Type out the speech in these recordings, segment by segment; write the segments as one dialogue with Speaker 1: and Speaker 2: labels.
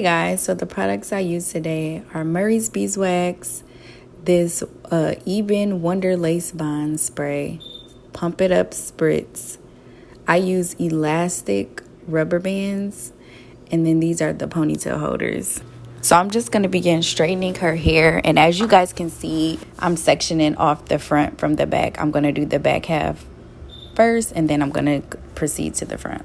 Speaker 1: guys, so the products I use today are Murray's Beeswax, this Eben Wonder Lace Bond Spray, Pump It Up Spritz. I use elastic rubber bands, and then these are the ponytail holders. So I'm just going to begin straightening her hair, and as you guys can see, I'm sectioning off the front from the back. I'm going to do the back half first, and then I'm going to proceed to the front.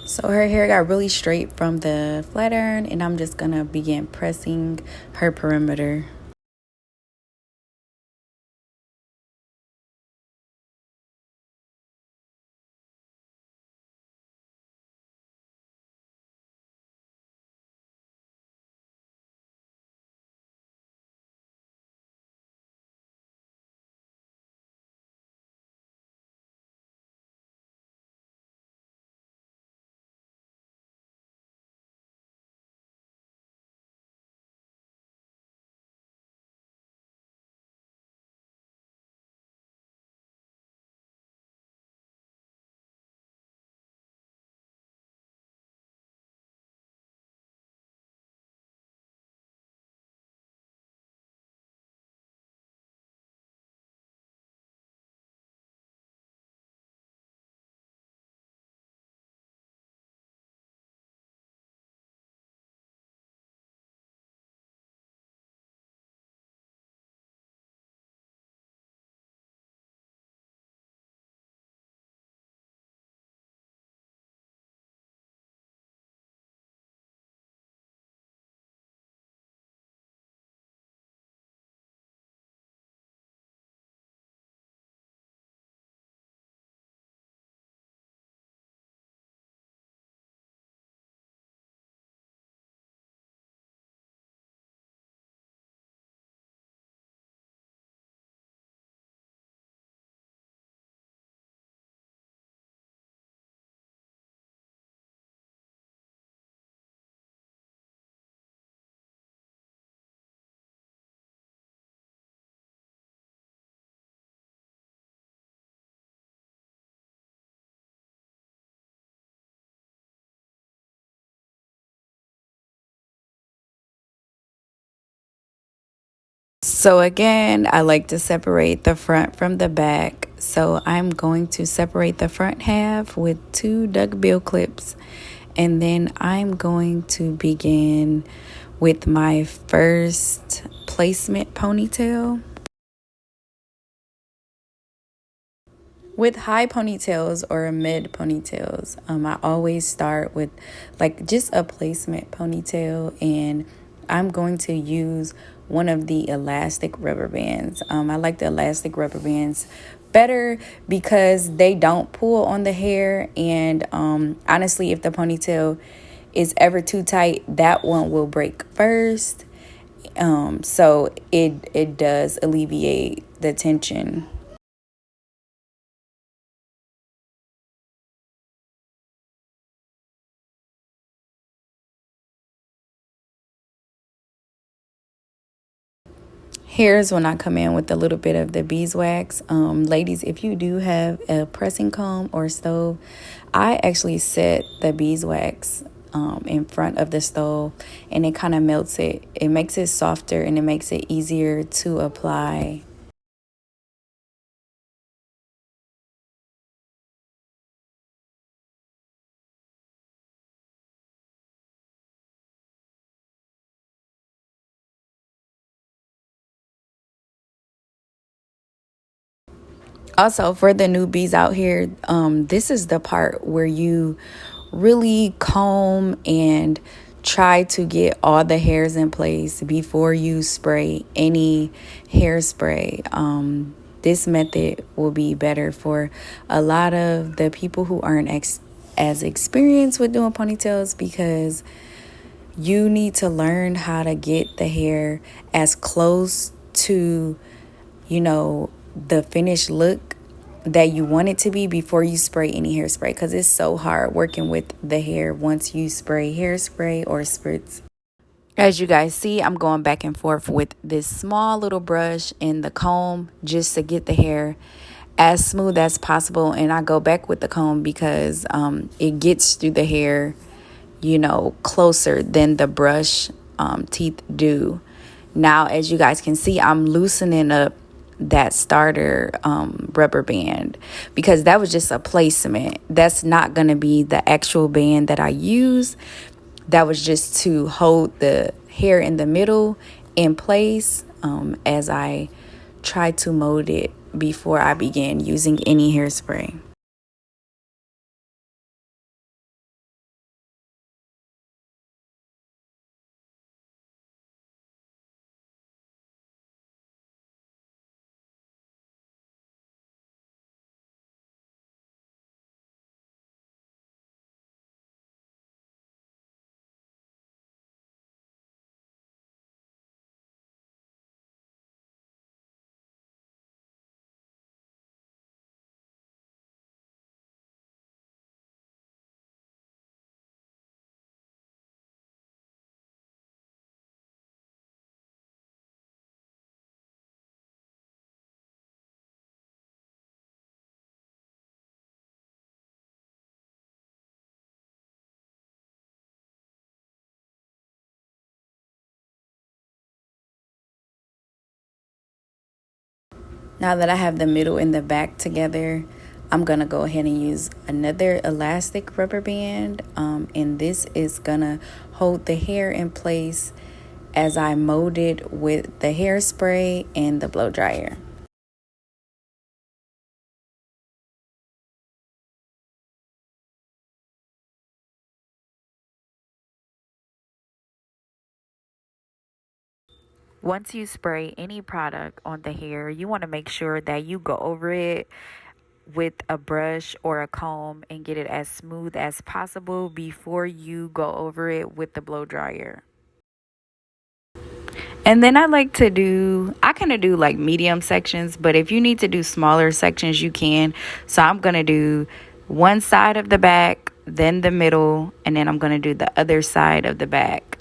Speaker 1: So her hair got really straight from the flat iron, and I'm just going to begin pressing her perimeter. So again, I like to separate the front from the back. So I'm going to separate the front half with 2 duckbill clips. And then I'm going to begin with my first placement ponytail. With high ponytails or mid ponytails, I always start with like just a placement ponytail, and I'm going to use one of the elastic rubber bands. I like the elastic rubber bands better because they don't pull on the hair. And honestly, if the ponytail is ever too tight, that one will break first. So it does alleviate the tension. Here's when I come in with a little bit of the beeswax. Ladies, if you do have a pressing comb or stove, I actually set the beeswax in front of the stove, and it kind of melts it. It makes it softer and it makes it easier to apply. Also, for the newbies out here, this is the part where you really comb and try to get all the hairs in place before you spray any hairspray. This method will be better for a lot of the people who aren't as experienced with doing ponytails, because you need to learn how to get the hair as close to, the finished look that you want it to be before you spray any hairspray, because it's so hard working with the hair once you spray hairspray or spritz. As you guys see, I'm going back and forth with this small little brush and the comb just to get the hair as smooth as possible. And I go back with the comb because it gets through the hair, closer than the brush teeth do. Now, as you guys can see, I'm loosening up that starter rubber band, because that was just a placement. That's not going to be the actual band that I use. That was just to hold the hair in the middle in place as I try to mold it before I begin using any hairspray. Now that I have the middle and the back together, I'm going to go ahead and use another elastic rubber band. And this is going to hold the hair in place as I mold it with the hairspray and the blow dryer. Once you spray any product on the hair, you want to make sure that you go over it with a brush or a comb and get it as smooth as possible before you go over it with the blow dryer. And then I kind of do like medium sections, but if you need to do smaller sections, you can. So I'm going to do one side of the back, then the middle, and then I'm going to do the other side of the back.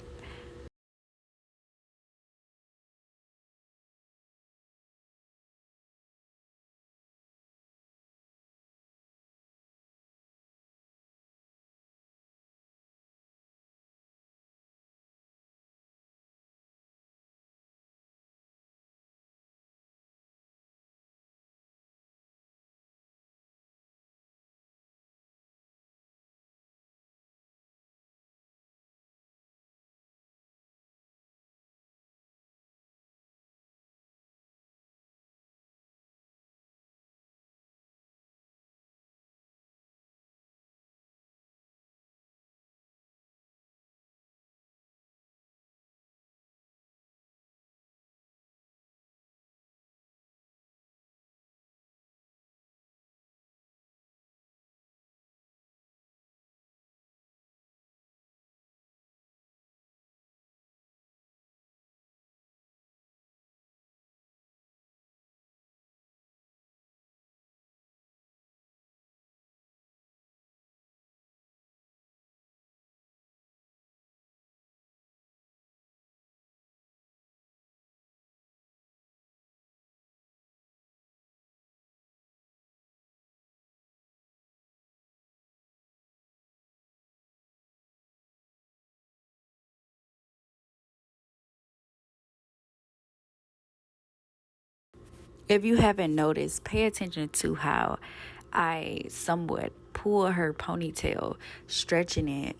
Speaker 1: If you haven't noticed, pay attention to how I somewhat pull her ponytail, stretching it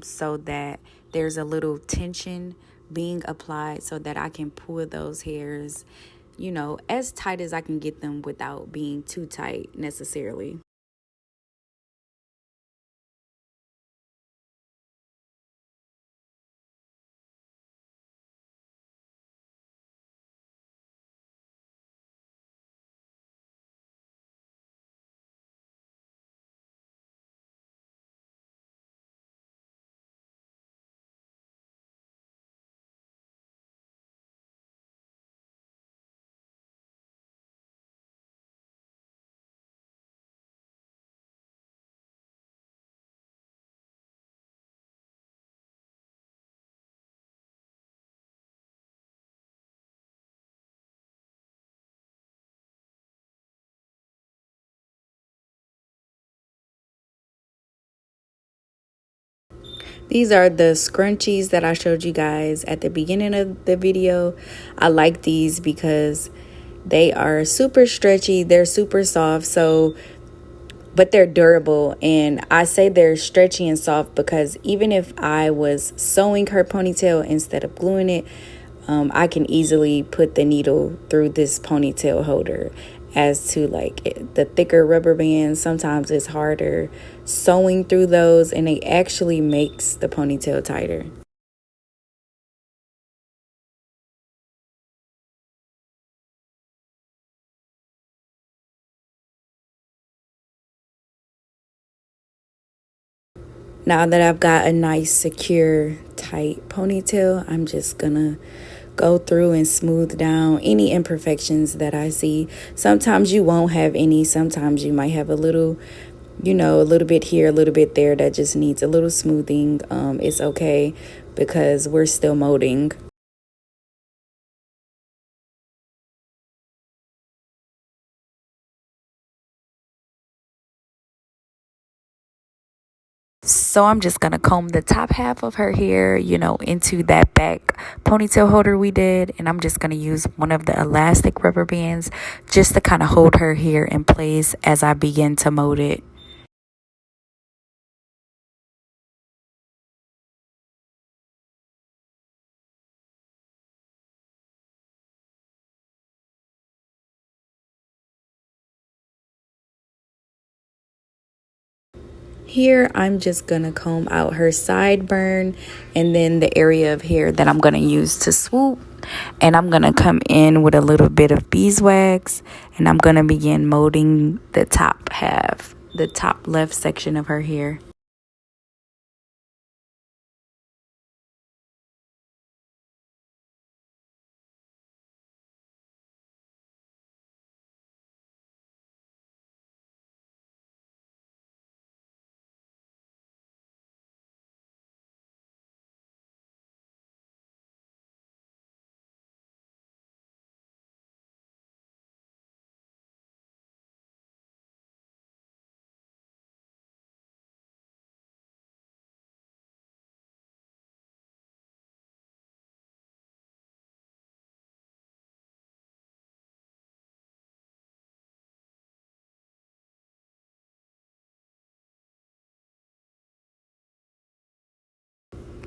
Speaker 1: so that there's a little tension being applied so that I can pull those hairs, as tight as I can get them without being too tight necessarily. These are the scrunchies that I showed you guys at the beginning of the video. I like these because they are super stretchy, they're super soft, but they're durable. And I say they're stretchy and soft because even if I was sewing her ponytail instead of gluing it, I can easily put the needle through this ponytail holder. As to the thicker rubber bands, sometimes it's harder sewing through those, and it actually makes the ponytail tighter. Now that I've got a nice, secure, tight ponytail, I'm just gonna go through and smooth down any imperfections that I see. Sometimes you won't have any, sometimes you might have a little, a little bit here, a little bit there that just needs a little smoothing. It's okay because we're still molding. So I'm just gonna comb the top half of her hair, into that back ponytail holder we did. And I'm just gonna use one of the elastic rubber bands just to kind of hold her hair in place as I begin to mold it. Here, I'm just gonna comb out her sideburn and then the area of hair that I'm gonna use to swoop. And I'm gonna come in with a little bit of beeswax, and I'm gonna begin molding the top half, the top left section of her hair.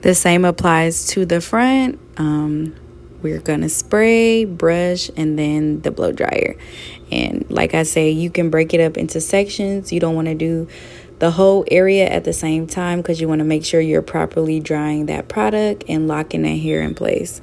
Speaker 1: The same applies to the front. We're gonna spray, brush, and then the blow dryer. And like I say, you can break it up into sections. You don't want to do the whole area at the same time because you want to make sure you're properly drying that product and locking that hair in place.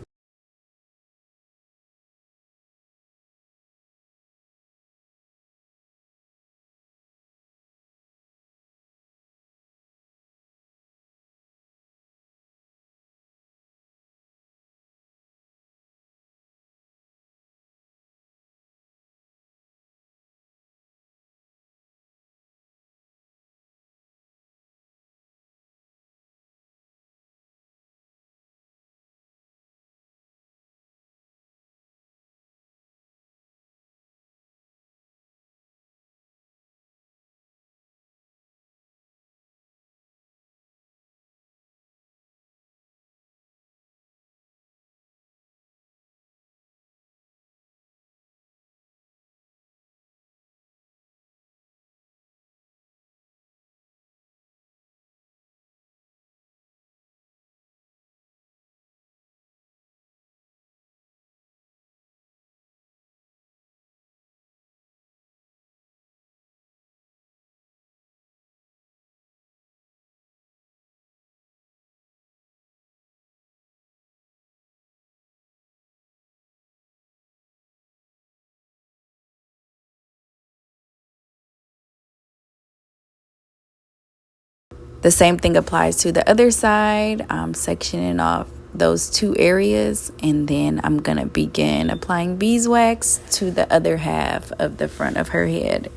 Speaker 1: The same thing applies to the other side. I'm sectioning off those two areas, and then I'm gonna begin applying beeswax to the other half of the front of her head.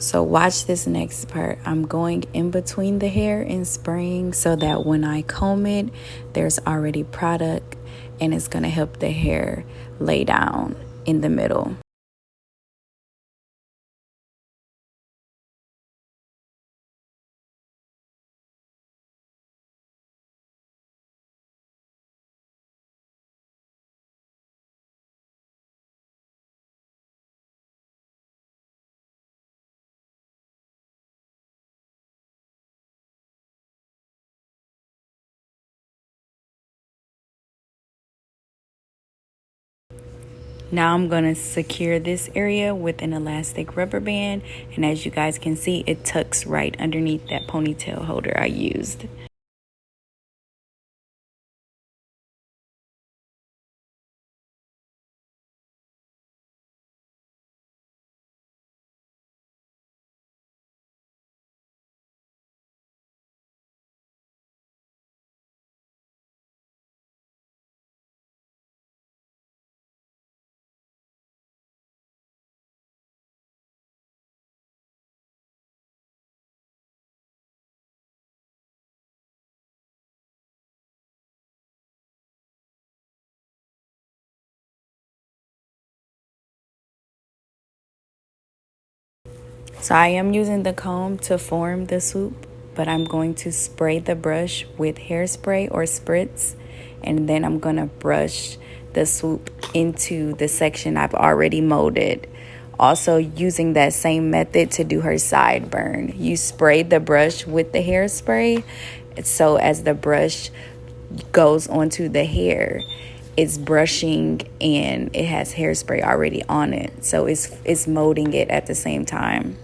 Speaker 1: So watch this next part. I'm going in between the hair and spraying so that when I comb it, there's already product and it's going to help the hair lay down in the middle. Now I'm going to secure this area with an elastic rubber band, and as you guys can see, it tucks right underneath that ponytail holder I used. So I am using the comb to form the swoop, but I'm going to spray the brush with hairspray or spritz, and then I'm going to brush the swoop into the section I've already molded. Also using that same method to do her sideburn. You spray the brush with the hairspray, so as the brush goes onto the hair, it's brushing and it has hairspray already on it, so it's molding it at the same time.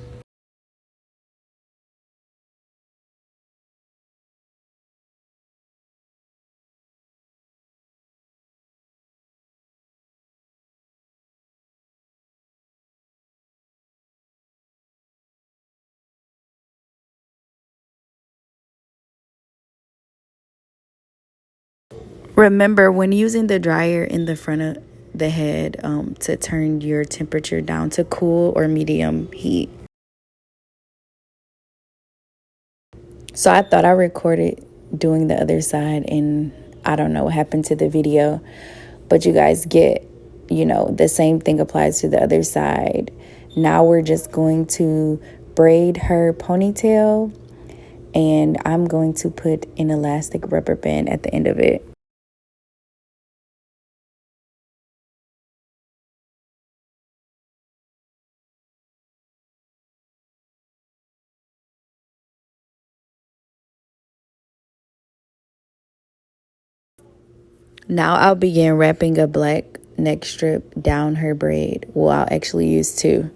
Speaker 1: Remember, when using the dryer in the front of the head, to turn your temperature down to cool or medium heat. So I thought I recorded doing the other side, and I don't know what happened to the video, but you guys get, the same thing applies to the other side. Now we're just going to braid her ponytail, and I'm going to put an elastic rubber band at the end of it. Now I'll begin wrapping a black neck strip down her braid. Well, I'll actually use two.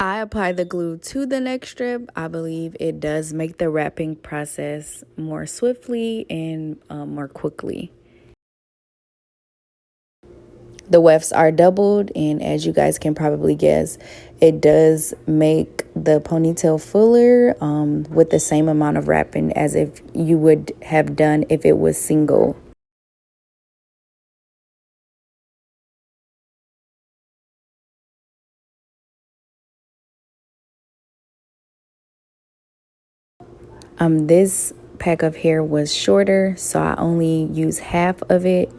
Speaker 1: I apply the glue to the neck strip. I believe it does make the wrapping process more swiftly and more quickly. The wefts are doubled, and as you guys can probably guess, It does make the ponytail fuller with the same amount of wrapping as if you would have done if it was single. This pack of hair was shorter, so I only use half of it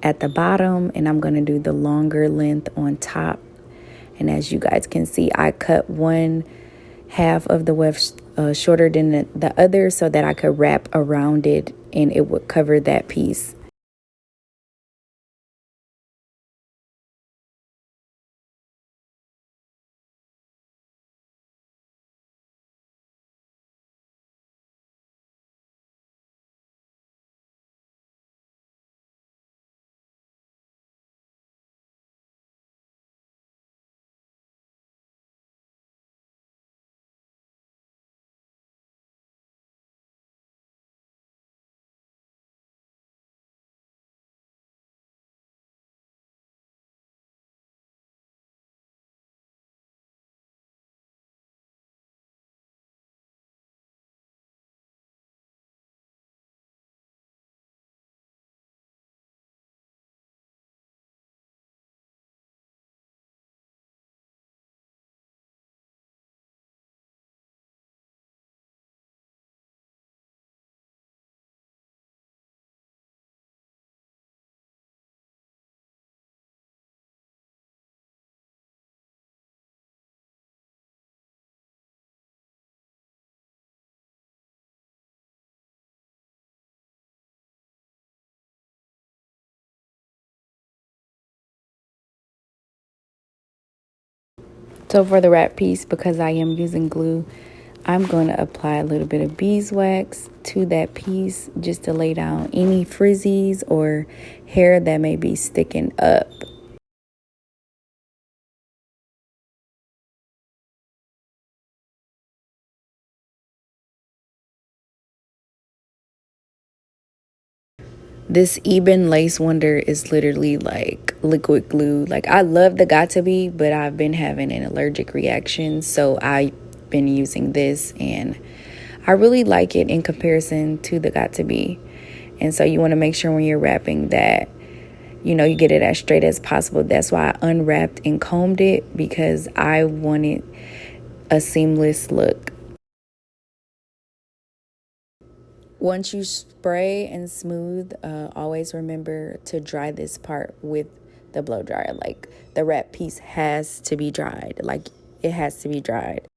Speaker 1: at the bottom, and I'm going to do the longer length on top. And as you guys can see, I cut one half of the weft shorter than the other so that I could wrap around it and it would cover that piece. So for the wrap piece, because I am using glue, I'm going to apply a little bit of beeswax to that piece just to lay down any frizzies or hair that may be sticking up. This Eben Lace Wonder is literally like liquid glue. Like, I love the Got To Be, but I've been having an allergic reaction, so I've been using this and I really like it in comparison to the Got To Be. And so you want to make sure when you're wrapping that, you know, you get it as straight as possible. That's why I unwrapped and combed it, because I wanted a seamless look. Once you spray and smooth, always remember to dry this part with the blow dryer. Like, the wrap piece has to be dried. Like, it has to be dried.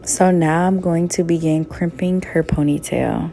Speaker 1: So now I'm going to begin crimping her ponytail.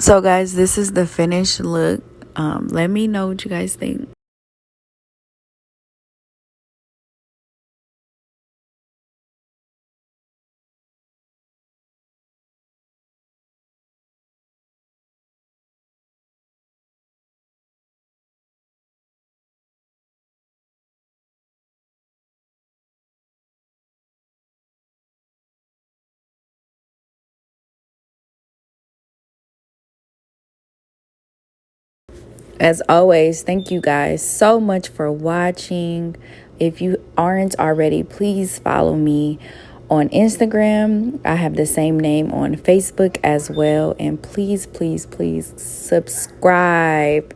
Speaker 1: So guys, this is the finished look. Let me know what you guys think. As always, thank you guys so much for watching. If you aren't already, please follow me on Instagram. I have the same name on Facebook as well. And please, please, please subscribe.